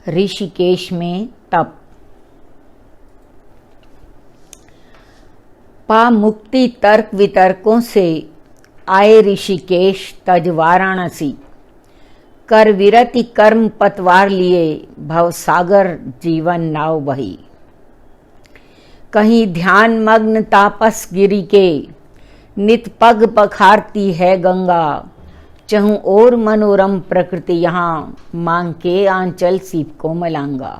ऋषिकेश में तप। पा मुक्ति तर्क वितर्कों से आए ऋषिकेश तज वाराणसी, कर विरति कर्म पतवार लिए भव सागर जीवन नाव बही। कहीं ध्यान मग्न तापस गिरी के नित पग पखारती है गंगा, चहु और मनोरम प्रकृति यहाँ मांग के आंचल सीप को मलांगा।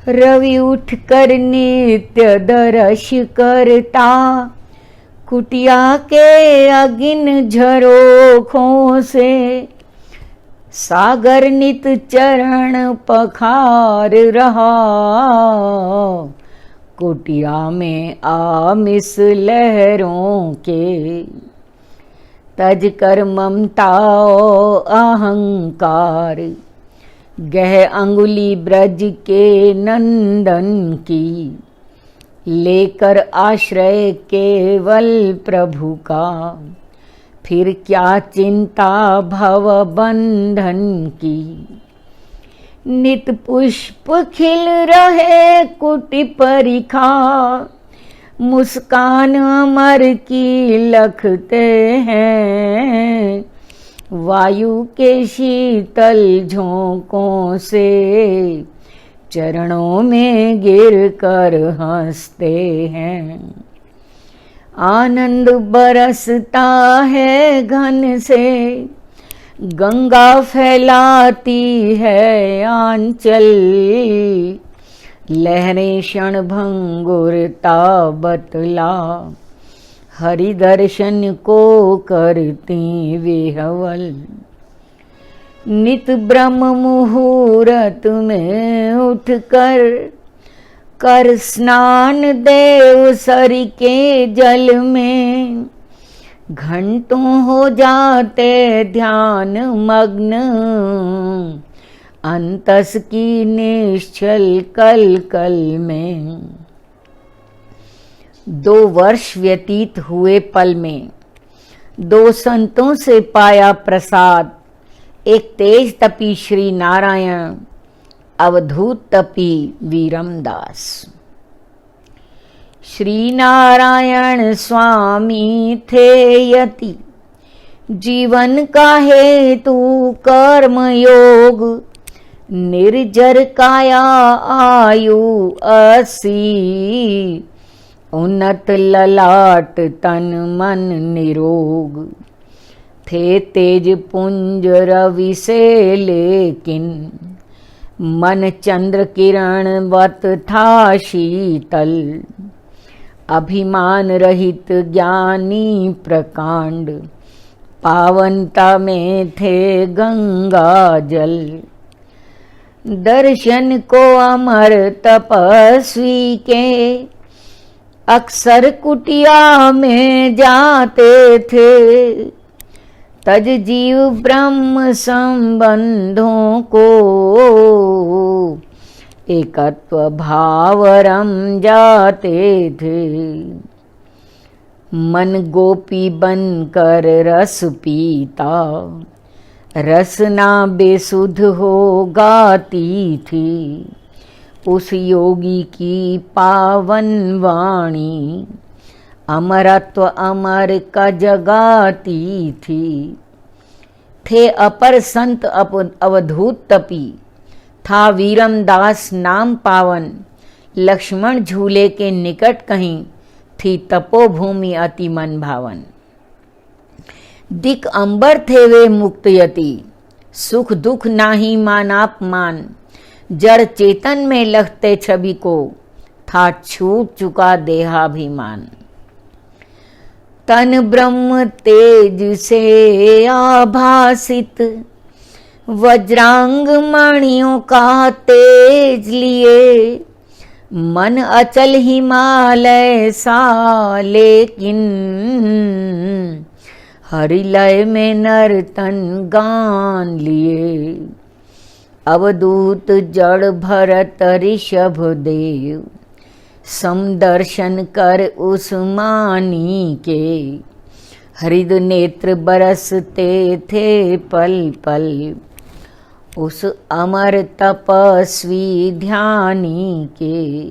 रवि उठ कर नित्य दर्श करता, कुटिया के अगिन झरोखों से सागर नित चरण पखार रहा। कुटिया में आमिस लहरों के तज कर ममता अहंकार, गह अंगुली ब्रज के नंदन की, लेकर आश्रय केवल प्रभु का, फिर क्या चिंता भव बंधन की। नित पुष्प खिल रहे कुटि परिखा, मुस्कान अमर की लखते हैं, वायु के शीतल झोंकों से चरणों में गिर कर हंसते हैं। आनंद बरसता है घन से, गंगा फैलाती है आंचल, लहरें क्षण भंगुरता बतला, हरि दर्शन को करती विहवल। नित ब्रह्म मुहूर्त में उठकर कर स्नान देव सर के जल में, घंटों हो जाते ध्यान मग्न, अंतस की निश्चल कल कल में। 2 वर्ष व्यतीत हुए पल में 2 संतों से पाया प्रसाद, एक तेज तपी श्री नारायण, अवधूत तपी वीरमदास। श्री नारायण स्वामी थे यति, जीवन का हेतु कर्म योग, निर्जर काया आयु 80, उन्नत ललाट तन मन निरोग। थे तेज पुंज रवि से लेकिन, मन चंद्र किरण वत था शीतल, अभिमान रहित ज्ञानी प्रकांड, पावनता में थे गंगा जल। दर्शन को अमर तपस्वी के अक्सर कुटिया में जाते थे, तज जीव ब्रह्म संबंधों को एकत्व भाव रम जाते थे। मन गोपी बनकर रस पीता, रसना बेसुध हो गाती थी, उस योगी की पावन वाणी अमरत्व अमर का जगाती थी। थे अपर संत अवधूत तपी, था वीरमदास नाम पावन, लक्ष्मण झूले के निकट कहीं थी तपोभूमि अति मन भावन। दिक अंबर थे वे मुक्त यति, सुख दुख नाही मानापमान, जड़ चेतन में लगते छवि को, था छूट चुका देहाभिमान। तन ब्रह्म तेज से आभासित, वज्रांग मणियों का तेज लिए, मन अचल हिमालय सा लेकिन, हरिलय में नर्तन गान लिए। अवधूत जड़ भरत ऋषभ देव, समदर्शन कर उस मानी के, हृद नेत्र बरसते थे पल पल, उस अमर तपस्वी ध्यानी के।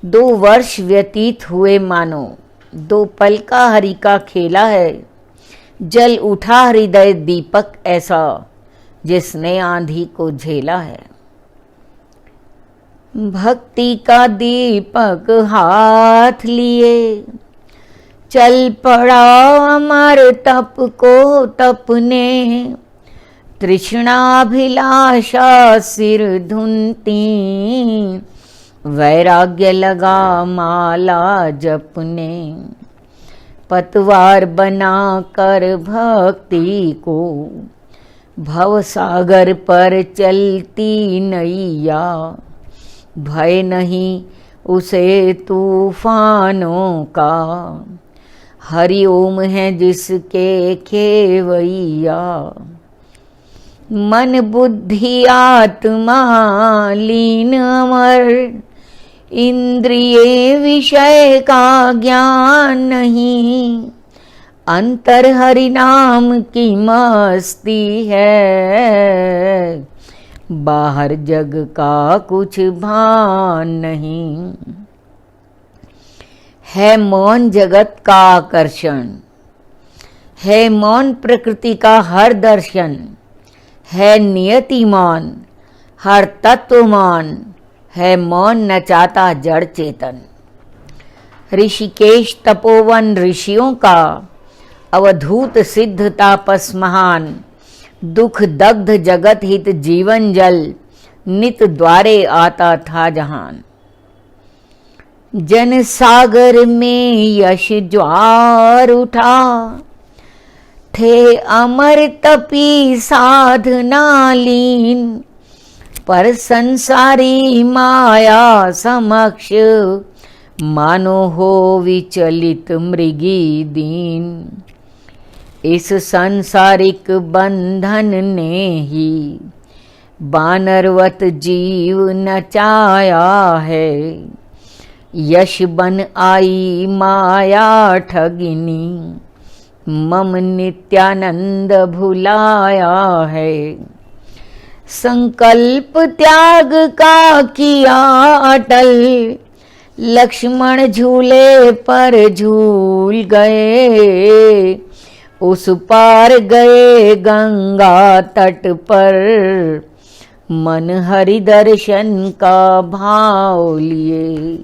2 वर्ष व्यतीत हुए मानो 2 पल का हरि का खेला है। जल उठा हृदय दीपक ऐसा जिसने आंधी को झेला है। भक्ति का दीपक हाथ लिए चल पड़ा अमर तप को तपने। तृष्णाभिलाषा सिर धुनती वैराग्य लगा माला जपने। पतवार बना कर भक्ति को भव सागर पर चलती नैया। भय नहीं उसे तूफानों का, हरि ओम है जिसके खेवैया। मन बुद्धि आत्मा लीन अमर, इंद्रिय विषय का ज्ञान नहीं। अंतर हरि नाम की मस्ती है, बाहर जग का कुछ भान नहीं। है मौन जगत का आकर्षण, है मौन प्रकृति का हर दर्शन। है नियति मौन, हर तत्व मौन, है मौन नचाता जड़ चेतन। ऋषिकेश तपोवन ऋषियों का, अवधूत सिद्ध तापस महान। दुख दग्ध जगत हित जीवन जल, नित द्वारे आता था जहान। जन सागर में यश ज्वार उठा, थे अमर तपी साधना लीन। पर संसारी माया समक्ष, मानो हो विचलित मृगी दीन। इस सांसारिक बंधन ने ही बानरवत जीव नचाया है। यश बन आई माया ठगिनी, मम नित्यानंद भुलाया है। संकल्प त्याग का किया अटल, लक्ष्मण झूले पर झूल गए। उस पार गए गंगा तट पर, मन हरि दर्शन का भाव लिए।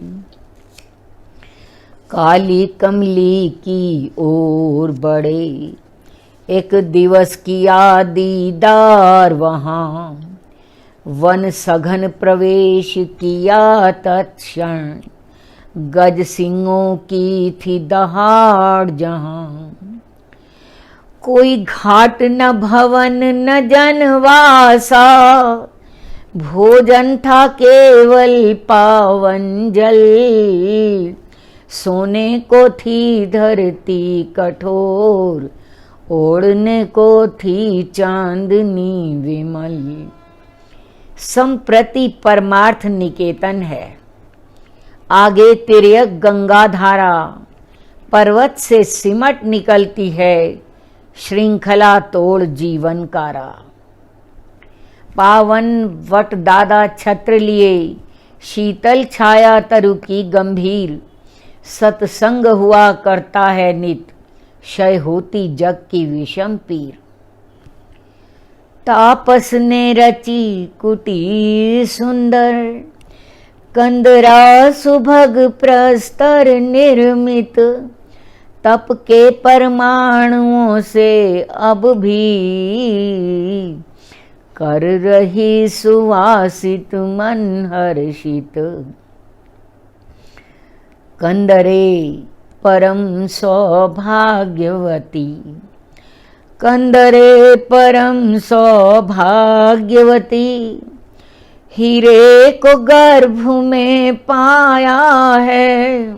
काली कमली की ओर बढ़े, एक दिवस किया दीदार वहाँ। वन सघन प्रवेश किया तत्क्षण, गज सिंहों की थी दहाड़ जहाँ। कोई घाट न भवन न जनवासा, भोजन था केवल पावन जल। सोने को थी धरती कठोर, ओढ़ने को थी चांदनी विमल। संप्रति परमार्थ निकेतन है, आगे तिर्यक गंगा धारा। पर्वत से सिमट निकलती है, श्रृंखला तोड़ जीवन कारा। पावन वट दादा छत्र लिए, शीतल छाया तरु की गंभीर। सत्संग हुआ करता है नित, क्षय होती जग की विषम पीर। तापस ने रची कुटीर सुंदर, कंदरा सुभग प्रस्तर निर्मित। तप के परमाणुओं से अब भी कर रही सुवासित मन हर्षित। कंदरे परम सौभाग्यवती, कंदरे परम सौभाग्यवती। हीरे को गर्भ में पाया है,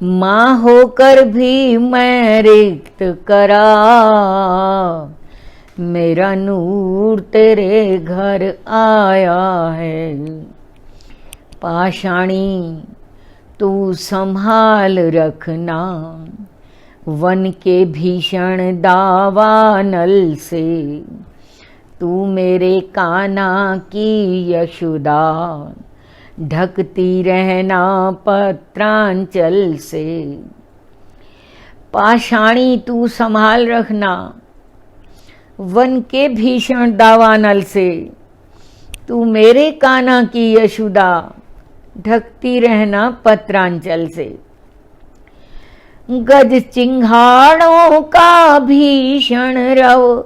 माँ होकर भी मैं रिक्त करा। मेरा नूर तेरे घर आया है। पाषाणी तू संभाल रखना, वन के भीषण दावानल से। तू मेरे कान्हा की यशोदा, ढकती रहना पत्रांचल से। पाषाणी तू संभाल रखना वन के भीषण दावानल से। तू मेरे कान्हा की यशोदा, ढकती रहना पत्रांचल से। गज चिंगाड़ों का भीषण रव,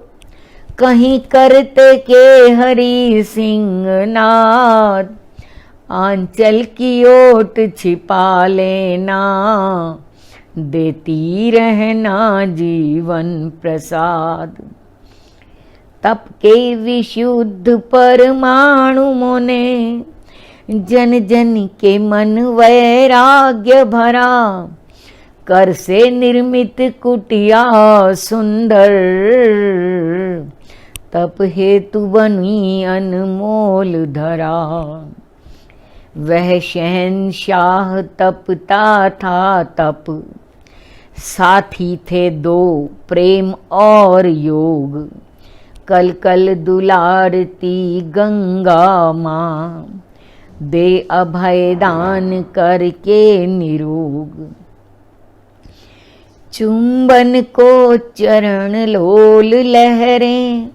कहीं करते के हरि सिंह नाद। आंचल की ओट छिपा लेना, देती रहना जीवन प्रसाद। तप के विशुद्ध परमाणु मोने, जन जन के मन वैराग्य भरा। कर से निर्मित कुटिया सुंदर, तप हेतु बनी अनमोल धरा। वह शहंशाह तपता था तप, साथी थे दो प्रेम और योग। कल कल दुलारती गंगा माँ, दे अभय दान करके निरोग। चुंबन को चरण लोल लहरें,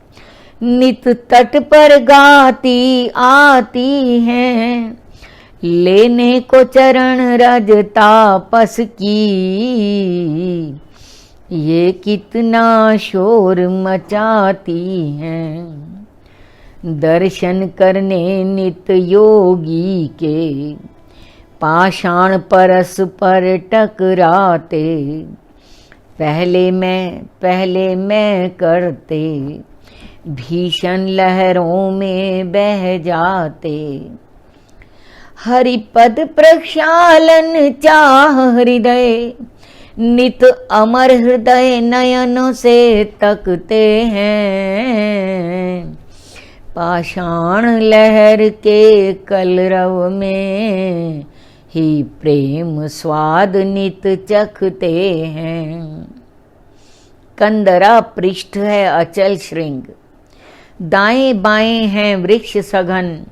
नित तट पर गाती आती हैं। लेने को चरण रज तापस की, ये कितना शोर मचाती हैं। दर्शन करने नित योगी के, पाषाण परस पर टकराते। पहले मैं करते, भीषण लहरों में बह जाते। हरिपद प्रक्षालन चाह हृदय, नित अमर हृदय नयनों से तकते हैं। पाषाण लहर के कलरव में ही प्रेम स्वाद नित चखते हैं। कंदरा पृष्ठ है अचल श्रृंग, दाएं बाएं हैं वृक्ष सघन।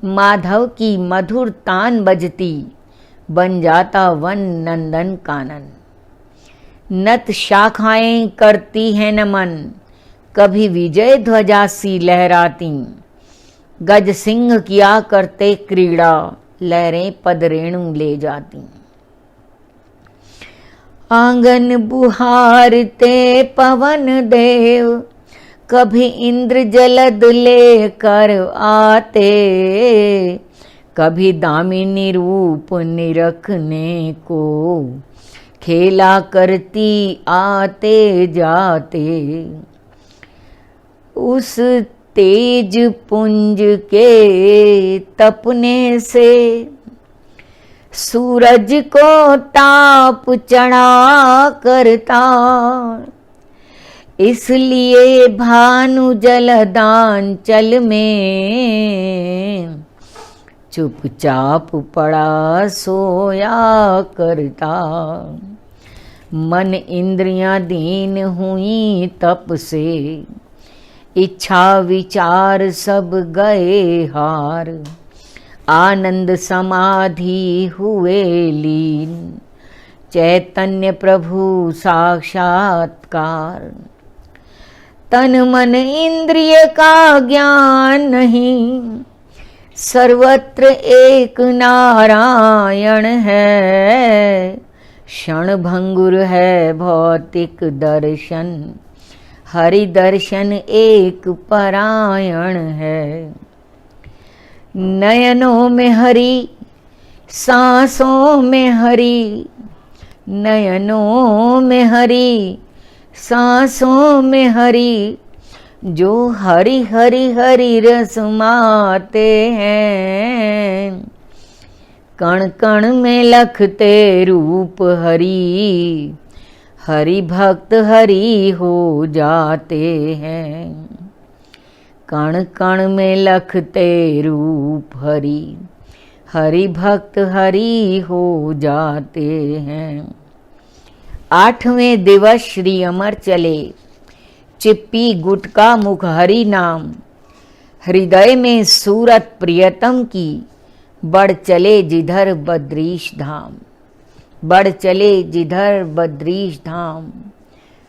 माधव की मधुर तान बजती, बन जाता वन नंदन कानन। नत शाखाएं करती हैं नमन, कभी विजय ध्वजा सी लहराती। गज सिंह किया करते क्रीड़ा, लहरें पदरेणु ले जाती। आंगन बुहारते पवन देव, कभी इंद्र जलद लेकर आते। कभी दामिनी रूप निरखने को, खेला करती आते जाते। उस तेज पुंज के तपने से, सूरज को ताप चढ़ा करता। इसलिए भानु जलदांचल में, चुपचाप पड़ा सोया करता। मन इंद्रियां दीन हुई तप से, इच्छा विचार सब गए हार। आनंद समाधि हुए लीन, चैतन्य प्रभु साक्षात्कार। तन मन इंद्रिय का ज्ञान नहीं, सर्वत्र एक नारायण है। क्षण भंगुर है भौतिक दर्शन, हरि दर्शन एक परायण है। नयनों में हरि, सांसों में हरि। नयनों में हरि, सांसों में हरि। जो हरि हरि हरि रस माते हैं, कण कण में लखते रूप हरि। हरि भक्त हरि हो जाते हैं, कण कण में लखते रूप हरि। हरि भक्त हरि हो जाते हैं। 8वें दिवस श्री अमर चले, चिप्पी गुटका मुख हरि नाम, हृदय में सूरत प्रियतम की, बढ़ चले जिधर बद्रीश धाम, बढ़ चले जिधर बद्रीश धाम।